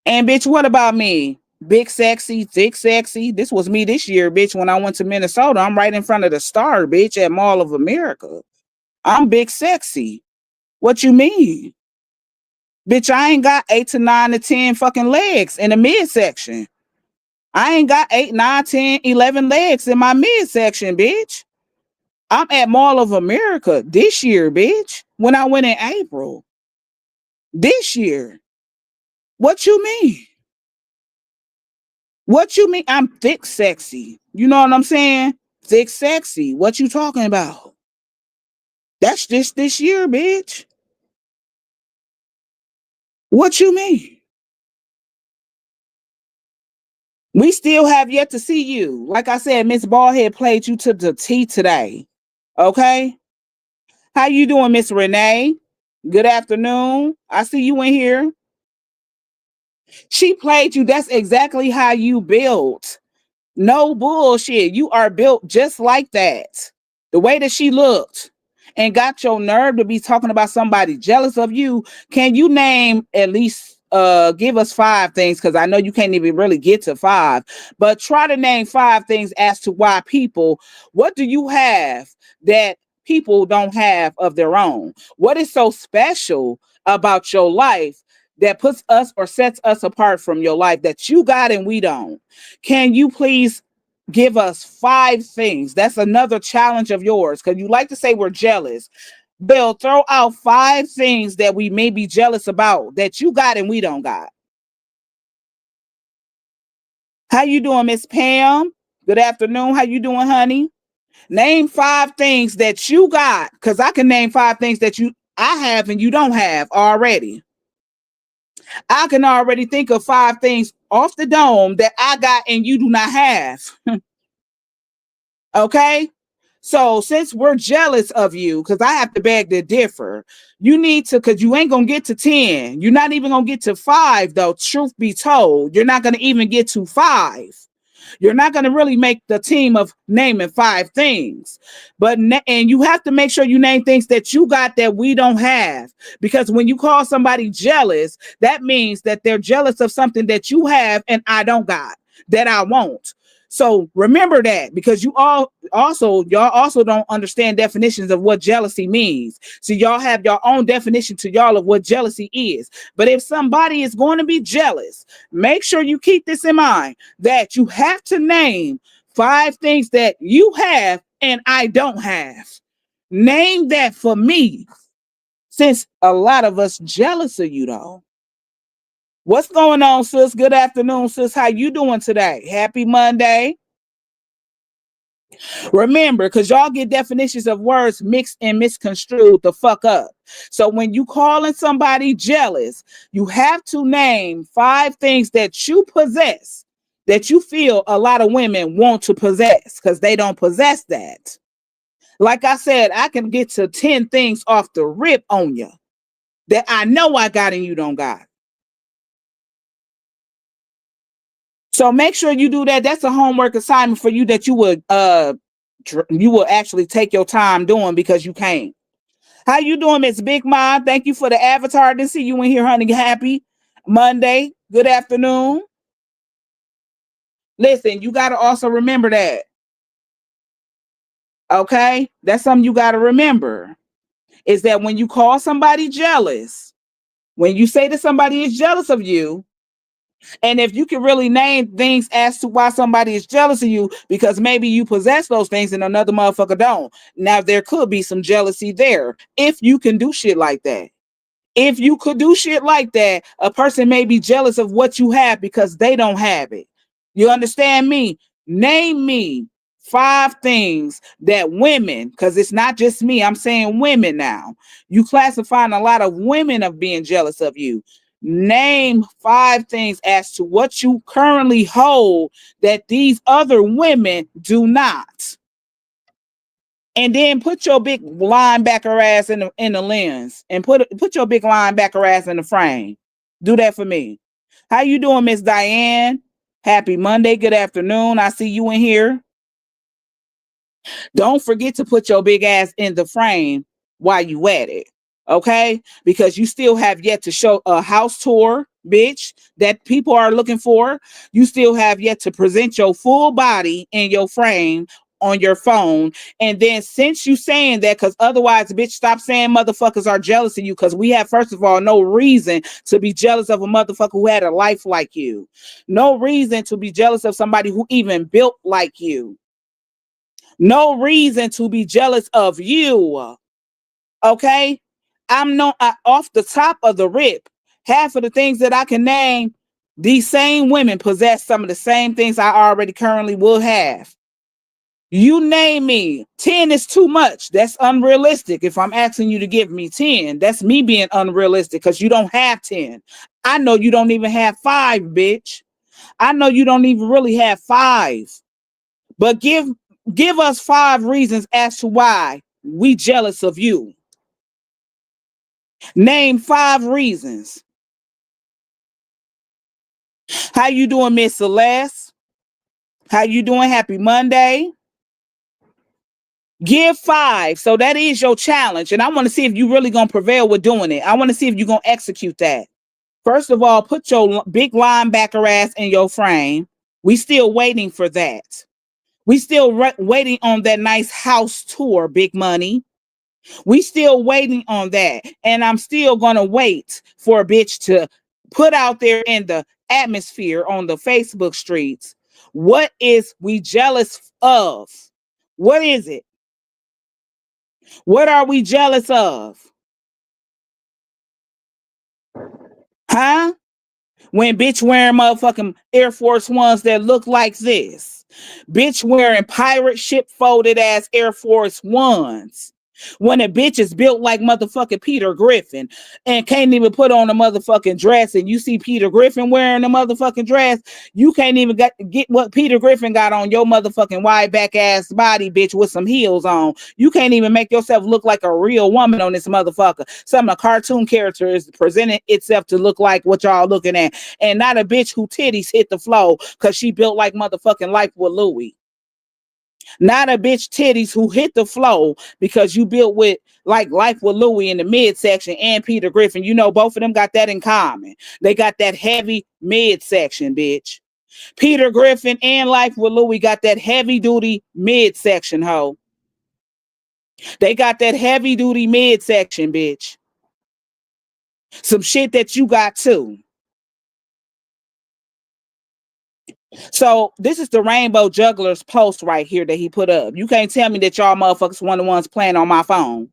And bitch, what about me? Big sexy, thick sexy. This was me this year, bitch. When I went to Minnesota, I'm right in front of the Star, bitch, at Mall of America. I'm big sexy. What you mean? Bitch, I ain't got 8 to 9 to 10 fucking legs in the midsection. I ain't got 8, 9, 10, 11 legs in my midsection, bitch. I'm at Mall of America this year, bitch, when I went in April. This year. What you mean? What you mean? I'm thick sexy. You know what I'm saying? Thick sexy. What you talking about? That's just this year, bitch. What you mean? We still have yet to see you. Like I said, Miss Ballhead played you to the T today. Okay? How you doing, Miss Renee? Good afternoon. I see you in here. She played you. That's exactly how you built. No bullshit. You are built just like that. The way that she looked and got your nerve to be talking about somebody jealous of you. Can you name at least give us 5 things? Because I know you can't even really get to 5, but try to name 5 things as to why people, what do you have that people don't have of their own? What is so special about your life that puts us or sets us apart from your life that you got and we don't? Can you please give us 5 things? That's another challenge of yours, because you like to say we're jealous. Bill, throw out 5 things that we may be jealous about that you got and we don't got. How you doing, Miss Pam? Good afternoon. How you doing, honey? Name 5 things that you got, because I can name 5 things that I have and you don't have already. I can already think of 5 things off the dome that I got and you do not have. Okay? So since we're jealous of you, because I have to beg to differ, you need to, because you ain't going to get to 10. You're not even going to get to 5, though, truth be told. You're not going to even get to 5. You're not going to really make the team of naming 5 things. And you have to make sure you name things that you got that we don't have. Because when you call somebody jealous, that means that they're jealous of something that you have and I don't got, that I won't. So remember that, because y'all also don't understand definitions of what jealousy means. So y'all have your own definition to y'all of what jealousy is. But if somebody is going to be jealous, make sure you keep this in mind, that you have to name 5 things that you have and I don't have. Name that for me, since a lot of us jealous of you though. What's going on, sis? Good afternoon, sis. How you doing today? Happy Monday. Remember, because y'all get definitions of words mixed and misconstrued the fuck up. So when you calling somebody jealous, you have to name 5 things that you possess that you feel a lot of women want to possess, because they don't possess that. Like I said, I can get to 10 things off the rip on you that I know I got and you don't got. So make sure you do that. That's a homework assignment for you that you will actually take your time doing because you can't. How you doing, Miss Big Mom? Thank you for the avatar. Didn't see you in here, honey. Happy Monday. Good afternoon. Listen, you got to also remember that. Okay? That's something you got to remember. Is that when you call somebody jealous, when you say that somebody is jealous of you, and if you can really name things as to why somebody is jealous of you, because maybe you possess those things and another motherfucker don't. Now, there could be some jealousy there if you can do shit like that. If you could do shit like that, a person may be jealous of what you have because they don't have it. You understand me? Name me 5 things that women, because it's not just me, I'm saying women now. You classifying a lot of women of being jealous of you. Name 5 things as to what you currently hold that these other women do not. And then put your big linebacker ass in the lens and put your big linebacker ass in the frame. Do that for me. How you doing, Miss Diane? Happy Monday. Good afternoon. I see you in here. Don't forget to put your big ass in the frame while you at it. Okay? Because you still have yet to show a house tour, bitch, that people are looking for. You still have yet to present your full body in your frame on your phone. And then since you saying that, because otherwise, bitch, stop saying motherfuckers are jealous of you, because we have, first of all, no reason to be jealous of a motherfucker who had a life like you. No reason to be jealous of somebody who even built like you. No reason to be jealous of you. Okay? I'm no off the top of the rip. Half of the things that I can name, these same women possess some of the same things I already currently will have. You name me. 10 is too much. That's unrealistic. If I'm asking you to give me 10, that's me being unrealistic because you don't have 10. I know you don't even have 5, bitch. I know you don't even really have 5. But give us 5 reasons as to why we jealous of you. Name 5 reasons. How you doing, Miss Celeste? How you doing? Happy Monday. Give 5. So that is your challenge. And I want to see if you really going to prevail with doing it. I want to see if you're going to execute that. First of all, put your big linebacker ass in your frame. We still waiting for that. We still waiting on that nice house tour, big money. We still waiting on that. And I'm still going to wait for a bitch to put out there in the atmosphere on the Facebook streets. What is we jealous of? What is it? What are we jealous of? Huh? When bitch wearing motherfucking Air Force Ones that look like this. Bitch wearing pirate ship folded ass Air Force Ones. When a bitch is built like motherfucking Peter Griffin and can't even put on a motherfucking dress, and you see Peter Griffin wearing a motherfucking dress, you can't even get what Peter Griffin got on your motherfucking wide back ass body, bitch, with some heels on. You can't even make yourself look like a real woman on this motherfucker. Some of the cartoon characters presenting itself to look like what y'all looking at, and not a bitch who titties hit the floor because she built like motherfucking Life with Louie. Not a bitch titties who hit the flow because you built with like Life with Louie in the midsection and Peter Griffin. You know, both of them got that in common. They got that heavy midsection, bitch. Peter Griffin and Life with Louie got that heavy duty midsection, hoe. They got that heavy duty midsection, bitch. Some shit that you got too. So this is the Rainbow Juggler's post right here that he put up. You can't tell me that y'all motherfuckers one of the ones playing on my phone.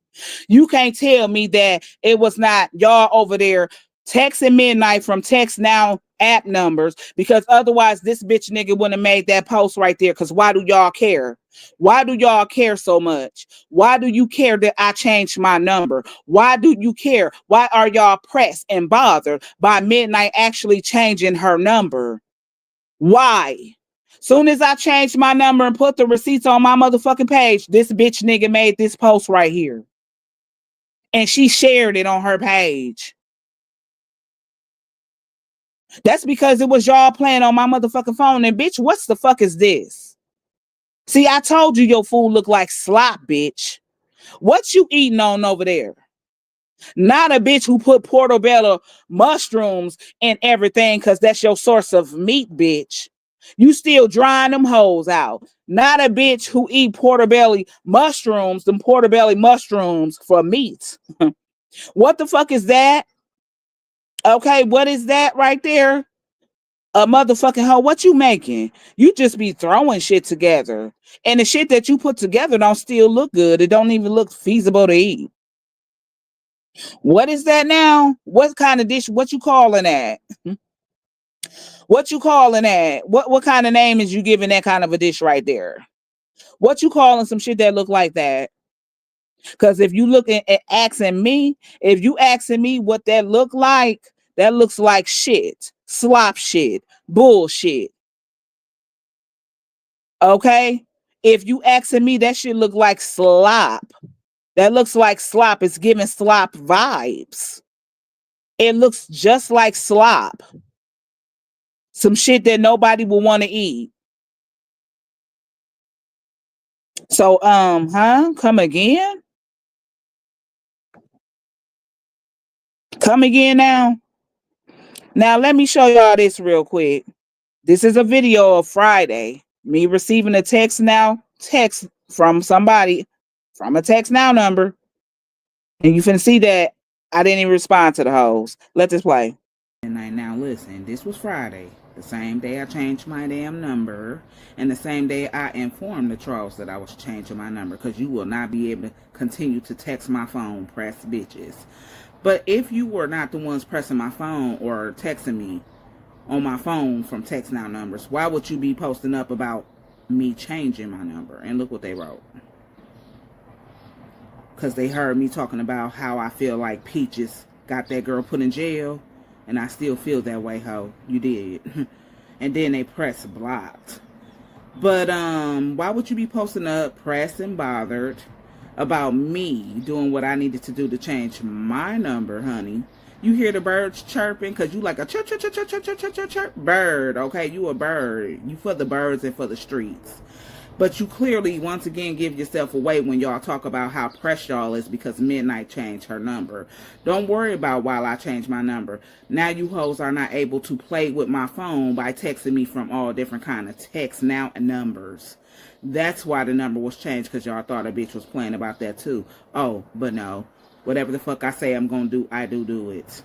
You can't tell me that it was not y'all over there texting midnight from Text Now app numbers, because otherwise this bitch nigga wouldn't have made that post right there. Because why do y'all care? Why do y'all care so much? Why do you care that I changed my number? Why do you care? Why are y'all pressed and bothered by midnight actually changing her number? Why? Soon as I changed my number and put the receipts on my motherfucking page, this bitch nigga made this post right here. And she shared it on her page. That's because it was y'all playing on my motherfucking phone. And bitch, what's the fuck is this? See, I told you your food look like slop, bitch. What you eating on over there? Not a bitch who put portobello mushrooms in everything because that's your source of meat, bitch. You still drying them hoes out. Not a bitch who eat portobello mushrooms, them portobello mushrooms for meat. What the fuck is that? Okay, what is that right there? A motherfucking hoe. What you making? You just be throwing shit together. And the shit that you put together don't still look good. It don't even look feasible to eat. What is that now? What kind of dish? What you calling that? What you calling that? What kind of name is you giving that kind of a dish right there? What you calling some shit that look like that? Because if you looking at asking me, if you asking me what that look like, that looks like shit, slop shit, bullshit. Okay? If you asking me, that shit look like slop. That looks like slop. It's giving slop vibes. It looks just like slop. Some shit that nobody will want to eat. So, come again? Come again now? Now, let me show y'all this real quick. This is a video of Friday. Me receiving a text from somebody from a text now number. And you finna see that I didn't even respond to the hoes. Let this play. And now listen, this was Friday, the same day I changed my damn number, and the same day I informed the trolls that I was changing my number, because you will not be able to continue to text my phone, press bitches. But if you were not the ones pressing my phone or texting me on my phone from text now numbers, why would you be posting up about me changing my number? And look what they wrote. Because they heard me talking about how I feel like Peaches got that girl put in jail. And I still feel that way, ho. You did. And then they press blocked. But why would you be posting up pressed and bothered about me doing what I needed to do to change my number, honey? You hear the birds chirping because you like a chirp, chirp, chirp, chirp, chirp, chirp, chirp, chirp, bird, okay? You a bird. You for the birds and for the streets. But you clearly, once again, give yourself away when y'all talk about how pressed y'all is because Midnight changed her number. Don't worry about while I change my number. Now you hoes are not able to play with my phone by texting me from all different kind of text now numbers. That's why the number was changed, because y'all thought a bitch was playing about that too. Oh, but no. Whatever the fuck I say I'm going to do, I do it.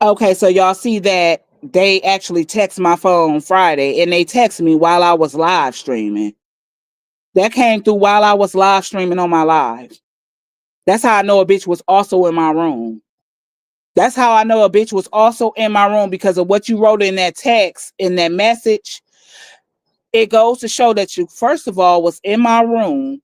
Okay, so y'all see that they actually text my phone Friday, and they text me while I was live streaming. That came through while I was live streaming on my live. That's how I know a bitch was also in my room. That's how I know a bitch was also in my room, because of what you wrote in that text, in that message. It goes to show that you, first of all, was in my room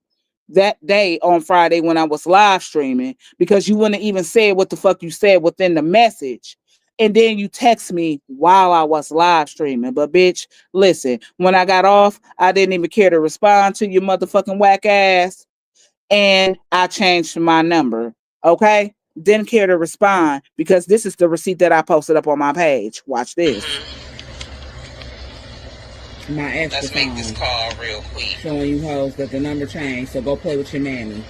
that day on Friday when I was live streaming, because you wouldn't even say what the fuck you said within the message. And then you text me while I was live streaming. But bitch, listen, when I got off, I didn't even care to respond to your motherfucking whack ass. And I changed my number. Okay? Didn't care to respond, because this is the receipt that I posted up on my page. Watch this. My extra Let's make this call real quick. Showing you hoes that the number changed. So go play with your mammy.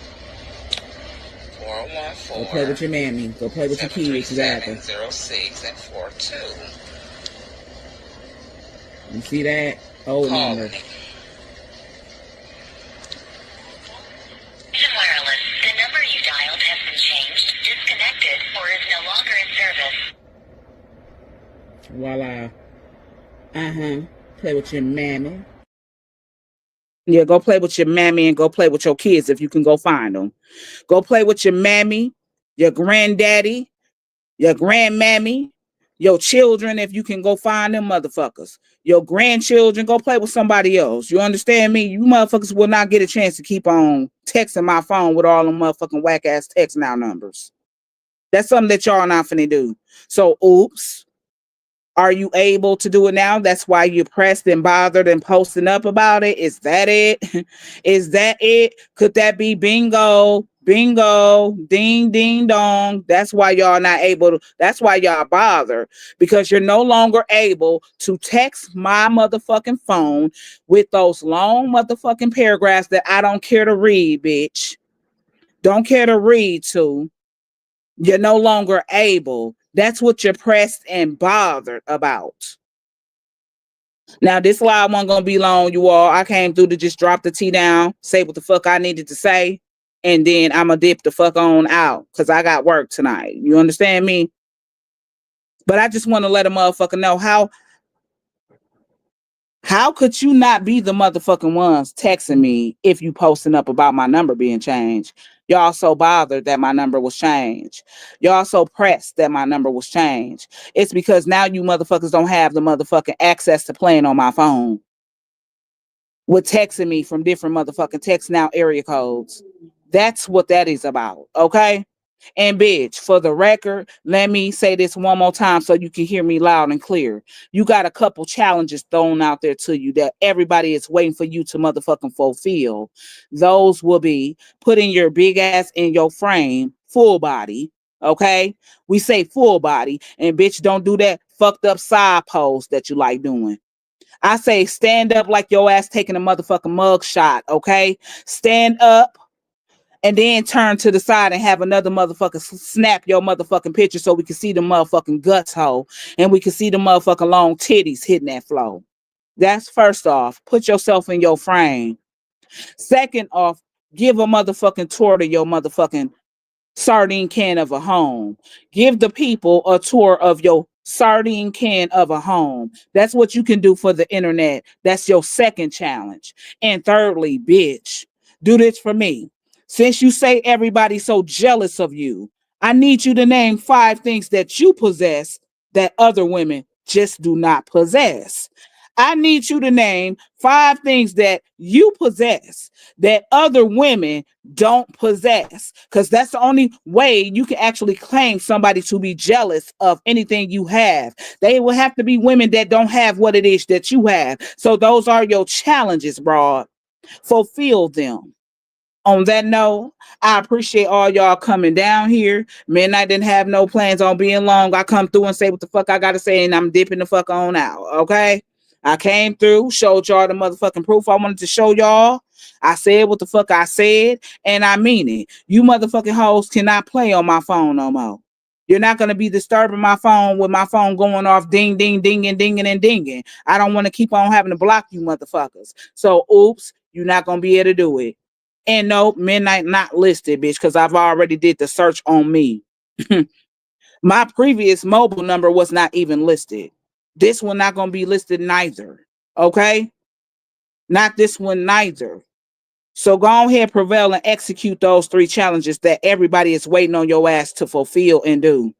414. Go play with your mammy. Go play with your kids. Exactly. 06 and 42. You see that? Old number. Wireless. The number you dialed has been changed, disconnected, or is no longer in Voila. service. Play with your mammy. Yeah, go play with your mammy and go play with your kids if you can go find them. Go play with your mammy, your granddaddy, your grandmammy, your children if you can go find them motherfuckers. Your grandchildren, go play with somebody else. You understand me? You motherfuckers will not get a chance to keep on texting my phone with all them motherfucking whack ass text now numbers. That's something that y'all not finna do. So, oops. Are you able to do it now? That's why you pressed and bothered and posting up about it. Is that it? Is that it? Could that be bingo? Bingo, ding, ding, dong. That's why y'all not able to, that's why y'all bother because you're no longer able to text my motherfucking phone with those long motherfucking paragraphs that I don't care to read, bitch. Don't care to read to. You're no longer able. That's what you're pressed and bothered about. Now, this live wasn't gonna be long, you all. I came through to just drop the tea down, say what the fuck I needed to say, and then I'ma dip the fuck on out because I got work tonight. You understand me? But I just want to let a motherfucker know how could you not be the motherfucking ones texting me if you posting up about my number being changed? Y'all so bothered that my number was changed. Y'all so pressed that my number was changed. It's because now you motherfuckers don't have the motherfucking access to playing on my phone with texting me from different motherfucking text now area codes. That's what that is about. Okay. And bitch, for the record, let me say this one more time so you can hear me loud and clear. You got a couple challenges thrown out there to you that everybody is waiting for you to motherfucking fulfill. Those will be putting your big ass in your frame, full body. Okay. We say full body, and bitch, don't do that fucked up side pose that you like doing. I say stand up like your ass taking a motherfucking mug shot, okay? Stand up and then turn to the side and have another motherfucker snap your motherfucking picture so we can see the motherfucking guts hole and we can see the motherfucking long titties hitting that flow. That's first off. Put yourself in your frame. Second off, give a motherfucking tour to your motherfucking sardine can of a home. Give the people a tour of your sardine can of a home. That's what you can do for the internet. That's your second challenge. And thirdly, bitch, do this for me. Since you say everybody's so jealous of you, I need you to name 5 things that you possess that other women just do not possess. I need you to name 5 things that you possess that other women don't possess, because that's the only way you can actually claim somebody to be jealous of anything you have. They will have to be women that don't have what it is that you have. So those are your challenges, broad. Fulfill them. On that note, I appreciate all y'all coming down here. Midnight didn't have no plans on being long. I come through and say what the fuck I gotta say, and I'm dipping the fuck on out. Okay. I came through, showed y'all the motherfucking proof I wanted to show y'all. I said what the fuck I said, and I mean it. You motherfucking hoes cannot play on my phone no more. You're not gonna be disturbing my phone with my phone going off ding, ding, dinging, dinging, and dinging. I don't want to keep on having to block you motherfuckers. So oops, you're not gonna be able to do it. And no, midnight not listed, bitch, because I've already did the search on me. My previous mobile number was not even listed. This one not gonna be listed neither. Okay? Not this one neither. So go ahead, prevail, and execute those 3 challenges that everybody is waiting on your ass to fulfill and do.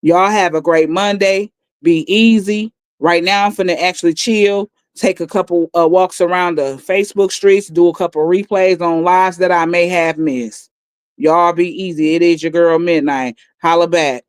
Y'all have a great Monday. Be easy. Right now, I'm finna actually chill, take a couple walks around the Facebook streets, do a couple replays on lives that I may have missed. Y'all be easy. It is your girl Midnight. Holla back.